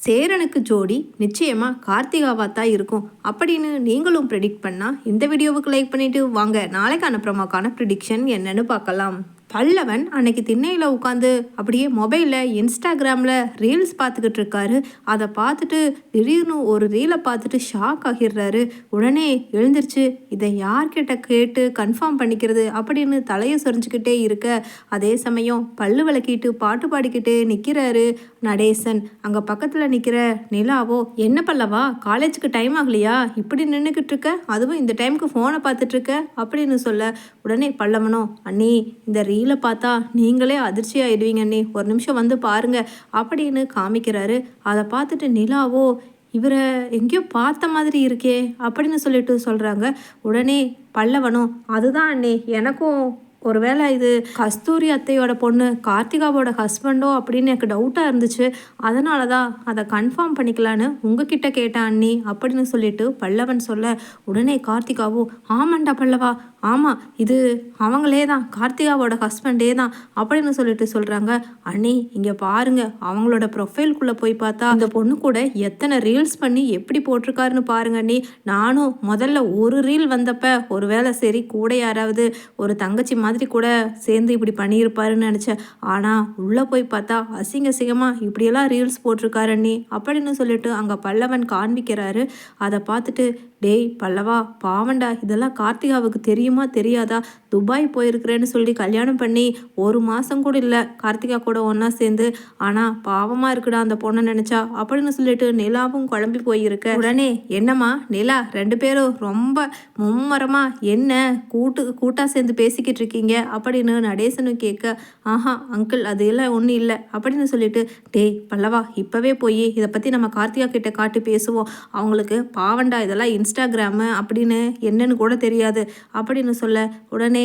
சேரனுக்கு ஜோடி நிச்சயமா கார்த்திகாவா தான் இருக்கும் அப்படின்னு நீங்களும் ப்ரெடிக்ட் பண்ணா இந்த வீடியோவுக்கு லைக் பண்ணிட்டு வாங்க நாளைக்கான ப்ரோமோக்கான ப்ரிடிக்ஷன் என்னன்னு பார்க்கலாம். பல்லவன் அன்னைக்கு திண்ணையில் உட்காந்து அப்படியே மொபைலில் இன்ஸ்டாகிராமில் ரீல்ஸ் பார்த்துக்கிட்டு இருக்காரு. அதை பார்த்துட்டு திடீர்னு ஒரு ரீலை பார்த்துட்டு ஷாக் ஆகிடுறாரு. உடனே எழுந்திரிச்சு இதை யார்கிட்ட கேட்டு கன்ஃபார்ம் பண்ணிக்கிறது அப்படின்னு தலையை சொரிஞ்சுக்கிட்டே இருக்க, அதே சமயம் பல்லு விளக்கிட்டு பாட்டு பாடிக்கிட்டே நிற்கிறாரு நடேசன். அங்கே பக்கத்தில் நிற்கிற நிலாவோ, என்ன பல்லவா காலேஜுக்கு டைம் ஆகலையா, இப்படி நின்றுக்கிட்டு இருக்க, அதுவும் இந்த டைமுக்கு ஃபோனை பார்த்துட்டு இருக்க அப்படின்னு சொல்ல, உடனே பல்லவனோ, அண்ணி இந்த ரீலை பார்த்தா நீங்களே அதிர்ச்சி ஆயிடுவீங்க அண்ணி, ஒரு நிமிஷம் வந்து பாருங்க அப்படின்னு காமிக்கிறாரு. அதை பார்த்துட்டு நிலாவோ, இவரை எங்கேயோ பார்த்த மாதிரி இருக்கே அப்படின்னு சொல்லிட்டு சொல்கிறாங்க. உடனே பல்லவனும், அதுதான் அண்ணி எனக்கும் ஒருவேளை இது கஸ்தூரி அத்தையோட பொண்ணு கார்த்திகாவோட ஹஸ்பண்டோ அப்படின்னு எனக்கு டவுட்டாக இருந்துச்சு, அதனால தான் அதை கன்ஃபார்ம் பண்ணிக்கலான்னு உங்ககிட்ட கேட்டேன் அண்ணி அப்படின்னு சொல்லிட்டு பல்லவன் சொல்ல, உடனே கார்த்திகாவோ, ஆமாண்டா பல்லவா, ஆமாம் இது அவங்களே தான், கார்த்திகாவோட ஹஸ்பண்டே தான் அப்படின்னு சொல்லிட்டு சொல்கிறாங்க. அண்ணி இங்கே பாருங்க, அவங்களோட ப்ரொஃபைல்குள்ளே போய் பார்த்தா அந்த பொண்ணு கூட எத்தனை ரீல்ஸ் பண்ணி எப்படி போட்டிருக்காருன்னு பாருங்க அண்ணி. நானும் முதல்ல ஒரு ரீல் வந்தப்ப ஒருவேளை சரி கூட யாராவது ஒரு தங்கச்சி மாதிரி கூட சேர்ந்து இப்படி பண்ணியிருப்பாருன்னு நினச்சேன், ஆனால் உள்ளே போய் பார்த்தா அசிங்க அசிங்கமாக இப்படியெல்லாம் ரீல்ஸ் போட்டிருக்காரு அண்ணி அப்படின்னு சொல்லிட்டு அங்கே பல்லவன் காண்பிக்கிறாரு. அதை பார்த்துட்டு, டேய் பல்லவா பாவண்டா, இதெல்லாம் கார்த்திகாவுக்கு தெரியுமா தெரியாதா, துபாய் போயிருக்கிறேன்னு சொல்லி கல்யாணம் பண்ணி ஒரு மாதம் கூட இல்லை கார்த்திகா கூட ஒன்றா சேர்ந்து, ஆனால் பாவமாக இருக்குடா அந்த பொண்ணை நினச்சா அப்படின்னு சொல்லிட்டு நிலாவும் குழம்பி போயிருக்க. உடனே என்னம்மா நிலா, ரெண்டு பேரும் ரொம்ப மும்மரமாக என்ன கூட்டாக சேர்ந்து பேசிக்கிட்டு இருக்கீங்க அப்படின்னு நடேசனும் கேட்க, ஆஹா அங்கிள் அது எல்லாம் ஒன்றும் இல்லை அப்படின்னு சொல்லிட்டு, டேய் பல்லவா இப்போவே போய் இதை பற்றி நம்ம கார்த்திகா கிட்ட காட்டி பேசுவோம், அவங்களுக்கு பாவண்டா இதெல்லாம் இன்ஸ்டாகிராமு அப்படின்னு என்னன்னு கூட தெரியாது அப்படின்னு சொல்ல, உடனே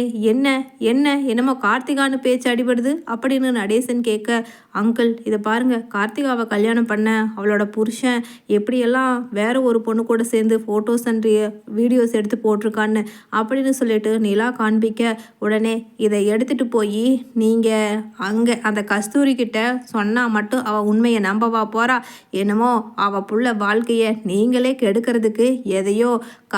என்னமோ கார்த்திகான்னு பேச்சு அடிபடுது அப்படின்னு நடேசன் கேட்க, அங்கிள் இதை பாருங்க, கார்த்திகாவை கல்யாணம் பண்ண அவளோட புருஷன் எப்படியெல்லாம் வேற ஒரு பொண்ணு கூட சேர்ந்து ஃபோட்டோஸ் அண்ட் வீடியோஸ் எடுத்து போட்டிருக்கான்னு அப்படின்னு சொல்லிட்டு நிலா காண்பிக்க, உடனே இதை எடுத்துட்டு போய் நீங்கள் அங்கே அந்த கஸ்தூரி கிட்ட சொன்னால் மட்டும் அவள் உண்மையை நம்பவா போறா, என்னமோ அவள் புள்ள வாழ்க்கையை நீங்களே கெடுக்கிறதுக்கு எதையோ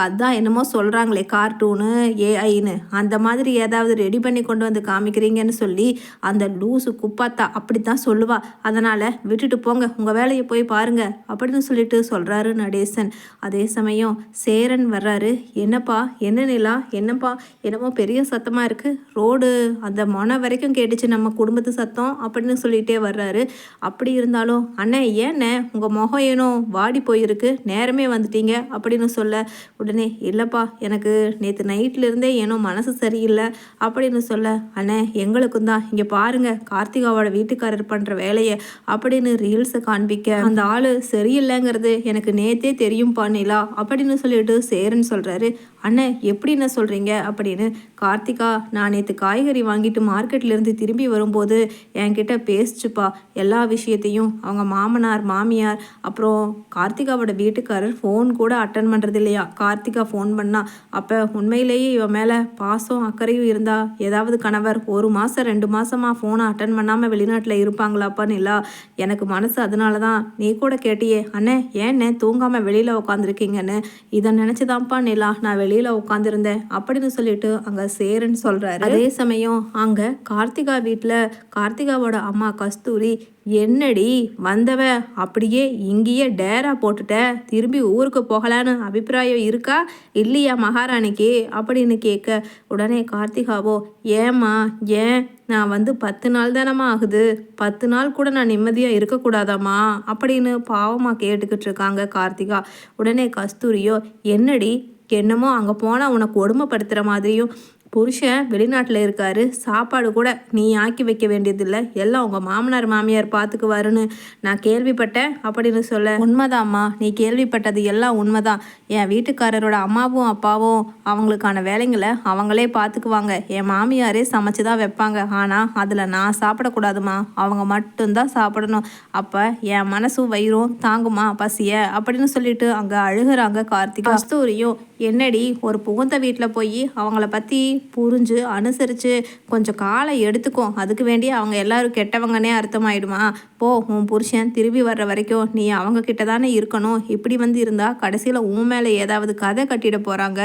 அதான் என்னமோ சொல்கிறாங்களே கார்ட்டூனு ஏஐன்னு அந்த மாதிரி ஏதாவது ரெடி பண்ணி கொண்டு வந்து காமிக்கிறீங்கன்னு சொல்லி அந்த லூசு குப்பாத்தா அப்படித்தான் சொல்லுவா, அதனால் விட்டுட்டு போங்க, உங்கள் வேலையை போய் பாருங்க அப்படின்னு சொல்லிட்டு சொல்கிறாரு நடேசன். அதே சமயம் சேரன் வர்றாரு. என்னப்பா என்ன நிலா, என்னப்பா என்னமோ பெரிய சத்தமாக இருக்குது, ரோடு அந்த மொனை வரைக்கும் கேட்டுச்சு நம்ம குடும்பத்து சத்தம் அப்படின்னு சொல்லிகிட்டே வர்றாரு. அப்படி இருந்தாலும் அண்ணே ஏண்ணே உங்கள் முகம் ஏனோ வாடி போயிருக்கு, நேரமே வந்துட்டீங்க அப்படின்னு சொல்ல, உடனே இல்லைப்பா எனக்கு நேற்று நைட்லேருந்தே ஏனோ மனசு சரியில்லை அப்படின்னு சொல்ல, அண்ணே எங்களுக்கும் தான், இங்கே பாருங்கள் கார்த்திகாவோட வீட்டுக்காரர் பண்ணுற வேலையை அப்படின்னு ரீல்ஸை காண்பிக்க, அந்த ஆள் சரியில்லைங்கிறது எனக்கு நேற்றே தெரியும்ப்பா நிலா அப்படின்னு சொல்லிட்டு சேரன் சொல்கிறாரு. அண்ணே எப்படின்னு சொல்கிறீங்க அப்படின்னு. கார்த்திகா நான் நேற்று காய்கறி வாங்கிட்டு மார்க்கெட்லேருந்து திரும்பி வரும்போது என்கிட்ட பேசிச்சுப்பா எல்லா விஷயத்தையும், அவங்க மாமனார் மாமியார் அப்புறம் கார்த்திகாவோட வீட்டுக்காரர் ஃபோன் கூட அட்டன் பண்ணுறது இல்லையா, கார்த்திகா ஃபோன் பண்ணா அப்போ உண்மையிலேயே இவன் மேலே பாசம் அக்கறையும் இருந்தா ஏதாவது கணவர் 1 மாதம் 2 மாதமாக ஃபோனை அட்டன் பண்ணாமல் வெளிநாட்டில் இருப்பாங்களாப்பான்னு இல்லை எனக்கு மனசு, அதனால தான் நீ கூட கேட்டியே அண்ணே ஏன்னே தூங்காமல் வெளியில் உட்காந்துருக்கீங்கன்னு, இதை நினச்சிதான்ப்பா நிலா நான் வெளியில் உட்காந்துருந்தேன் அப்படின்னு சொல்லிட்டு அங்கே சேரன் சொல்கிறாரு. அதே சமயம் அங்கே கார்த்திகா வீட்டில் கார்த்திகாவோட அம்மா கஸ்தூரி, என்னடி வந்தவ அப்படியே இங்கேயே டேரா போட்டுட்ட, திரும்பி ஊருக்கு போகலான்னு அபிப்பிராயம் இருக்கா இல்லையா மகாராணிக்கு அப்படின்னு கேட்க, உடனே கார்த்திகாவோ, ஏம்மா ஏன் நான் வந்து 10 நாள் தானம்மா ஆகுது, 10 நாள் கூட நான் நிம்மதியாக இருக்கக்கூடாதாம்மா அப்படின்னு பாவமாக கேட்டுக்கிட்டு இருக்காங்க கார்த்திகா. உடனே கஸ்தூரியோ, என்னடி என்னமோ அங்கே போனால் உனக்கு கொடுமைப்படுத்துகிற மாதிரியும், புருஷன் வெளிநாட்டில் இருக்காரு, சாப்பாடு கூட நீ ஆக்கி வைக்க வேண்டியதில்லை, எல்லாம் உங்கள் மாமனார் மாமியார் பார்த்துக்குவாருன்னு நான் கேள்விப்பட்டேன் அப்படின்னு சொல்ல, உண்மைதாம்மா நீ கேள்விப்பட்டது எல்லாம் உண்மைதான், என் வீட்டுக்காரரோட அம்மாவும் அப்பாவும் அவங்களுக்கான வேலைங்களை அவங்களே பார்த்துக்குவாங்க, என் மாமியாரே சமைச்சு தான் வைப்பாங்க, ஆனால் அதில் நான் சாப்பிடக்கூடாதுமா, அவங்க மட்டும்தான் சாப்பிடணும், அப்போ என் மனசும் வயிறும் தாங்குமா பசிய அப்படின்னு சொல்லிட்டு அங்கே அழுகிறாங்க கார்த்திகா. கஸ்தூரியும், என்னடி ஒரு புகுந்த வீட்டில் போய் அவங்கள பற்றி புரிஞ்சு அனுசரித்து கொஞ்சம் காலம் எடுத்துக்கும். அதுக்கு வேண்டி அவங்க எல்லாரும் கெட்டவங்கன்னே அர்த்தமாயிடுமா? போ, உன் புருஷன் திரும்பி வர்ற வரைக்கும் நீ அவங்க கிட்ட தானே இருக்கணும். இப்படி இருந்தால் கடைசியில் உன் மேலே ஏதாவது கதை கட்டிட போகிறாங்க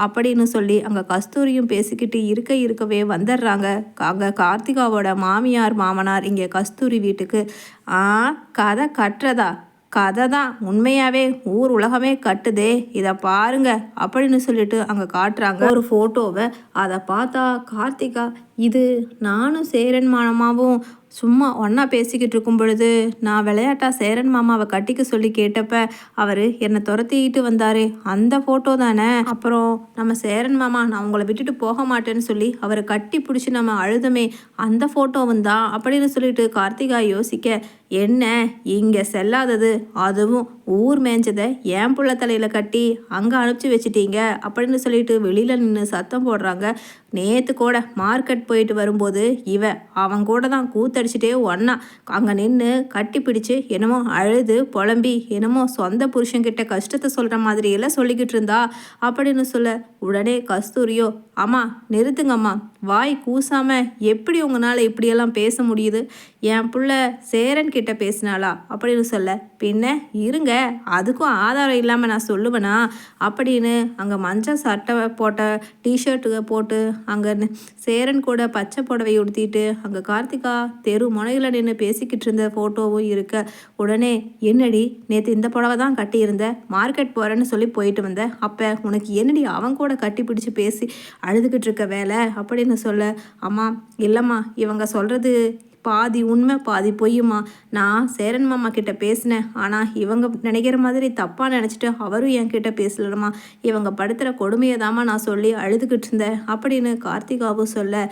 அப்படின்னு சொல்லி அங்கே கஸ்தூரியும் பேசிக்கிட்டு இருக்கவே வந்துடுறாங்க. அங்கே கார்த்திகாவோட மாமியார் மாமனார் இங்கே கஸ்தூரி வீட்டுக்கு. கதை கட்டுறதா? கதை தான், உண்மையாகவே ஊர் உலகமே கட்டுதே, இதை பாருங்க அப்படின்னு சொல்லிட்டு அங்கே காட்டுறாங்க ஒரு ஃபோட்டோவை. அதை பார்த்தா கார்த்திகா, இது நானும் சேரன் மாமாவும் சும்மா ஒன்றா பேசிக்கிட்டு இருக்கும் பொழுது நான் விளையாட்டா சேரன் மாமாவை கட்டிக்க சொல்லி கேட்டப்ப அவர் என்னை துரத்திக்கிட்டு வந்தார், அந்த ஃபோட்டோ தானே. அப்புறம் நம்ம சேரன் மாமா நான் உங்களை விட்டுட்டு போக மாட்டேன்னு சொல்லி அவரை கட்டி பிடிச்சி நம்ம அழுதமே, அந்த ஃபோட்டோவும் தான் அப்படின்னு சொல்லிட்டு கார்த்திகா யோசிக்க, என்ன இங்கே செல்லாதது, அதுவும் ஊர் மேய்ஞ்சதை ஏன் புள்ள தலையில் கட்டி அங்கே அனுப்பிச்சி வச்சிட்டீங்க அப்படின்னு சொல்லிட்டு வெளியில் நின்று சத்தம் போடுறாங்க. நேற்று கூட மார்க்கெட் போயிட்டு வரும்போது அவன் கூட தான் கூத்தடிச்சிட்டே ஒன்னா அங்கே நின்று கட்டி பிடிச்சி என்னமோ அழுது புலம்பி என்னமோ சொந்த புருஷன்கிட்ட கஷ்டத்தை சொல்கிற மாதிரியெல்லாம் சொல்லிக்கிட்டு இருந்தா அப்படின்னு சொல்ல, உடனே கஸ்தூரியோ, அம்மா நிறுத்துங்கம்மா, வாய் கூசாம எப்படி உங்களால் இப்படியெல்லாம் பேச முடியுது? என் புள்ள சேரன் கிட்ட பேசினாளா அப்படின்னு சொல்ல, பின்ன இருங்க, அதுக்கும் ஆதாரம் இல்லாமல் நான் சொல்லுவேனா அப்படின்னு அங்கே மஞ்சள் சட்டை போட்ட டிஷர்ட்டு போட்டு அங்கே சேரன் கூட பச்சை புடவை உடுத்திட்டு அங்கே கார்த்திகா தெரு முனையில் நின்று பேசிக்கிட்டு இருந்த ஃபோட்டோவும் இருக்க, உடனே என்னடி நேற்று இந்த புடவை தான் கட்டியிருந்த, மார்க்கெட் போகிறேன்னு சொல்லி போயிட்டு வந்தேன், அப்போ உனக்கு என்னடி அவன் கூட கட்டி பிடிச்சி பேசி அழுதுகிட்டு இருக்க வேலை அப்படின்னு சொல்ல, அம்மா இல்லைம்மா, இவங்க சொல்கிறது பாதி உண்மை பாதி பொய்யுமா. நான் சேரன் மாமா கிட்ட பேசினேன், ஆனால் இவங்க நினைக்கிற மாதிரி தப்பாக நினச்சிட்டு அவரும் என்கிட்ட பேசலமா, இவங்க படுத்துகிற கொடுமையை தாம்மா நான் சொல்லி அழுதுகிட்டு இருந்தேன் அப்படின்னு கார்த்திகாவும் சொல்ல,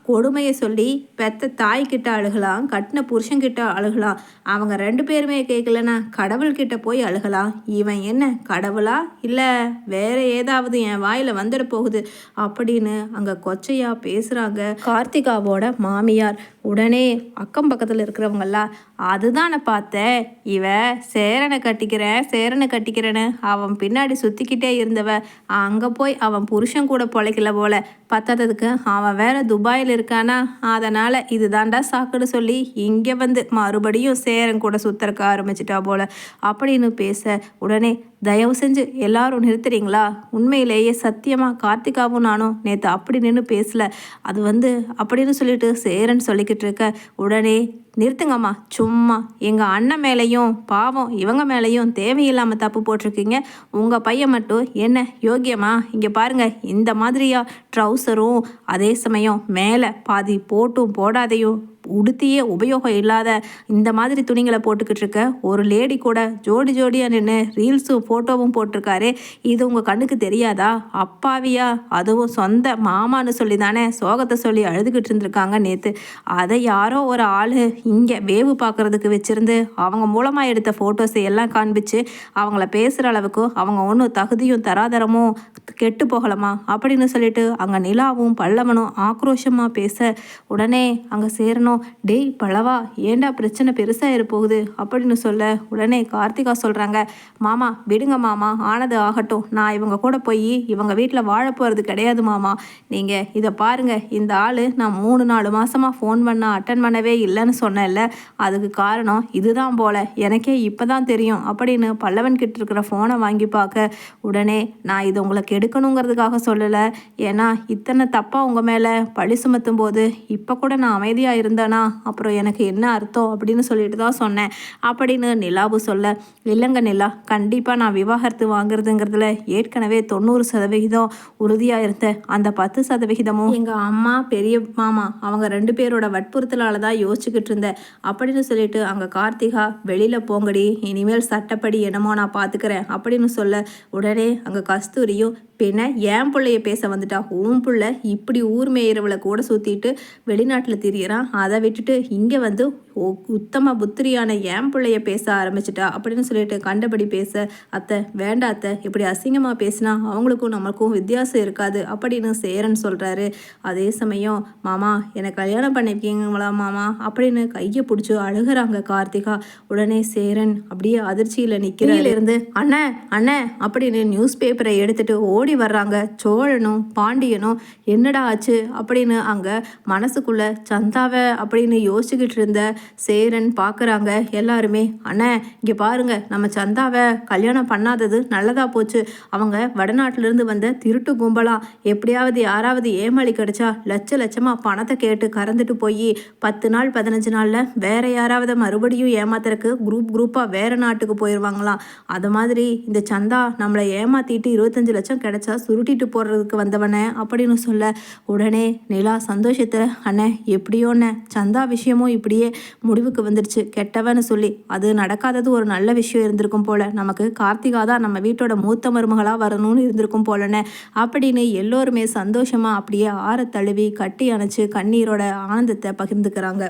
கொடுமையை சொல்லி பெத்த தாய்கிட்ட அழுகலாம், கட்டின புருஷன்கிட்ட அழுகலாம், அவங்க 2 பேருமே கேட்கலன்னா கடவுள்கிட்ட போய் அழுகலாம். இவன் என்ன கடவுளா இல்லை வேற ஏதாவது என் வாயில் வந்துட போகுது அப்படின்னு அங்கே கொச்சையா பேசுகிறாங்க கார்த்திகாவோட மாமியார். உடனே அக்கம் பக்கத்தில் இருக்கிறவங்கெல்லாம், அதுதானே பார்த்தேன், சேரனை கட்டிக்கிறேன்னு அவன் பின்னாடி சுற்றிக்கிட்டே இருந்தவ அங்கே போய் அவன் புருஷன் கூட பொழைக்கல போல, பத்தாததுக்கு அவன் வேற துபாயில் இருக்கானா, அதனால் இது தாண்டா சாக்குன்னு சொல்லி இங்கே மறுபடியும் சேரன் கூட சுத்தறக்க ஆரம்பிச்சிட்டா போல அப்படின்னு பேச, உடனே தயவு செஞ்சு எல்லாரும் நிறுத்துறீங்களா? உண்மையிலேயே சத்தியமாக கார்த்திகாவும் நானும் நேற்று அப்படி நின்று பேசல, அது அப்படின்னு சொல்லிட்டு சேரன் சொல்லிக்கிட்டு இருக்க, உடனே நிறுத்துங்கம்மா, சும்மா எங்கள் அண்ணன் மேலேயும் பாவம் இவங்க மேலேயும் தேவையில்லாமல் தப்பு போட்டிருக்கீங்க. உங்கள் பையன் மட்டும் என்ன யோக்கியமா? இங்கே பாருங்கள், இந்த மாதிரியா ட்ரௌசரும் அதே சமயம் மேலே பாதி போட்டும் போடாதையும் உடுத்தியே உபயோகம் இல்லாத இந்த மாதிரி துணிங்களை போட்டுக்கிட்டு இருக்க ஒரு லேடி கூட ஜோடியாக நின்று ரீல்ஸும் ஃபோட்டோவும் போட்டிருக்காரு. இது உங்கள் கண்ணுக்கு தெரியாதா? அப்பாவியா? அதுவும் சொந்த மாமான்னு சொல்லி தானே சோகத்தை சொல்லி அழுதுகிட்டு இருந்திருக்காங்க நேற்று. அதை யாரோ ஒரு ஆள் இங்கே வேவு பார்க்குறதுக்கு வச்சுருந்து அவங்க மூலமாக எடுத்த ஃபோட்டோஸை எல்லாம் காண்பிச்சு அவங்கள பேசுகிற அளவுக்கு அவங்க ஒன்றும் தகுதியும் தராதரமும் கெட்டு போகலாமா அப்படின்னு சொல்லிட்டு அங்கே நிலாவும் பல்லவனும் ஆக்ரோஷமாக பேச, உடனே அங்கே சேரணும், டேய் பழவா, ஏண்டா பிரச்சனை பெருசாக இருப்போகுது அப்படின்னு சொல்ல, உடனே கார்த்திகா சொல்கிறாங்க, மாமா விடுங்க மாமா, ஆனது ஆகட்டும், நான் இவங்க கூட போய் இவங்க வீட்டில் வாழ போகிறது கிடையாது மாமா. நீங்கள் இதை பாருங்கள், இந்த ஆள் நான் 3-4 மாதமாக ஃபோன் அட்டன் பண்ணவே இல்லைன்னு சொன்னேன்ல, அதுக்கு காரணம் இதுதான் போல, எனக்கே இப்போ தான் தெரியும் அப்படின்னு பல்லவன் கிட்ட இருக்கிற ஃபோனை வாங்கி பார்க்க, உடனே நான் இதை உங்களுக்கு எடுக்கணுங்கிறதுக்காக சொல்லலை, ஏன்னா இத்தனை தப்பாக உங்கள் மேலே பழி சுமத்தும் போது இப்போ கூட நான் அமைதியாக இருந்தேன்னா அப்புறம் எனக்கு என்ன அர்த்தம் அப்படின்னு சொல்லிட்டு தான் சொன்னேன் அப்படின்னு நிலாவு சொல்ல, இல்லைங்க நிலா, கண்டிப்பாக நான் விவாகரத்து வாங்குறதுங்கிறதுல ஏற்கனவே 90% உறுதியாக இருந்தேன். அந்த 10% எங்கள் அம்மா பெரிய மாமா அவங்க 2 பேரோட வற்புறுத்தலால் தான் யோசிச்சுக்கிட்டு இருந்தேன் அப்படின்னு சொல்லிட்டு அங்கே கார்த்திகா, வெளியில் போங்கடி, இனிமேல் சட்டப்படி என்னமோ நான் பார்த்துக்கிறேன் அப்படின்னு சொல்ல, உடனே அங்கே கஸ்தூரியும், பின்ன ஏன் பிள்ளைய பேச வந்துட்டா, உன் பிள்ளை இப்படி ஊர் மேயிறவளை கூட சுற்றிட்டு வெளிநாட்டில் திரியறான், அதை விட்டுட்டு இங்கே உத்தம புத்திரியான என் பிள்ளைய பேச ஆரம்பிச்சிட்டா அப்படின்னு சொல்லிட்டு கண்டபடி பேச, அத்தை வேண்டா அத்தை, இப்படி அசிங்கமாக பேசினா அவங்களுக்கும் நமக்கும் வித்தியாசம் இருக்காது அப்படின்னு சேரன் சொல்கிறாரு. அதே சமயம் மாமா என்னை கல்யாணம் பண்ணிருக்கீங்களா மாமா அப்படின்னு கையை பிடிச்சி அழுகிறாங்க கார்த்திகா. உடனே சேரன் அப்படியே அதிர்ச்சியில் நிற்கிறதுலேருந்து அண்ணே அண்ணே அப்படின்னு நியூஸ் பேப்பரை எடுத்துட்டு ஓடி வர்றாங்க. சோழனும் பாண்டியனும் என்னடா ஆச்சு அப்படின்னு அங்கே மனசுக்குள்ள சந்தாவை அப்படின்னு யோசிச்சுக்கிட்டு இருந்த சேரன் பார்க்குறாங்க. எல்லாருமே அண்ணே இங்கே பாருங்க, நம்ம சந்தாவை கல்யாணம் பண்ணாதது நல்லதா போச்சு. அவங்க வடநாட்டிலிருந்து வந்த திருட்டு கும்பலா, எப்படியாவது யாராவது ஏமாளி கிடைச்சா லட்சமாக பணத்தை கேட்டு கறந்துட்டு போய் 10 நாள் 15 நாளில் வேற யாராவது மறுபடியும் ஏமாத்துறதுக்கு குரூப்பாக வேற நாட்டுக்கு போயிடுவாங்களாம். அது மாதிரி இந்த சந்தா நம்மளை ஏமாத்திட்டு 25 லட்சம் கிடைச்சா சுருட்டிட்டு போடுறதுக்கு வந்தவனே அப்படின்னு சொல்ல, உடனே நிலா சந்தோஷத்தில் அண்ணே எப்படியோண்ணே சந்தா விஷயமும் இப்படியே முடிவுக்கு வந்துருச்சு கெட்டவன்னு சொல்லி, அது நடக்காதது ஒரு நல்ல விஷயம் இருந்திருக்கும் போல, நமக்கு கார்த்திகா தான் நம்ம வீட்டோட மூத்த மருமகளாக வரணும்னு இருந்திருக்கும் போலண்ணே அப்படின்னு எல்லோருமே சந்தோஷமாக அப்படியே ஆற தழுவி கட்டி அணைச்சு கண்ணீரோட ஆனந்தத்தை பகிர்ந்துக்கிறாங்க.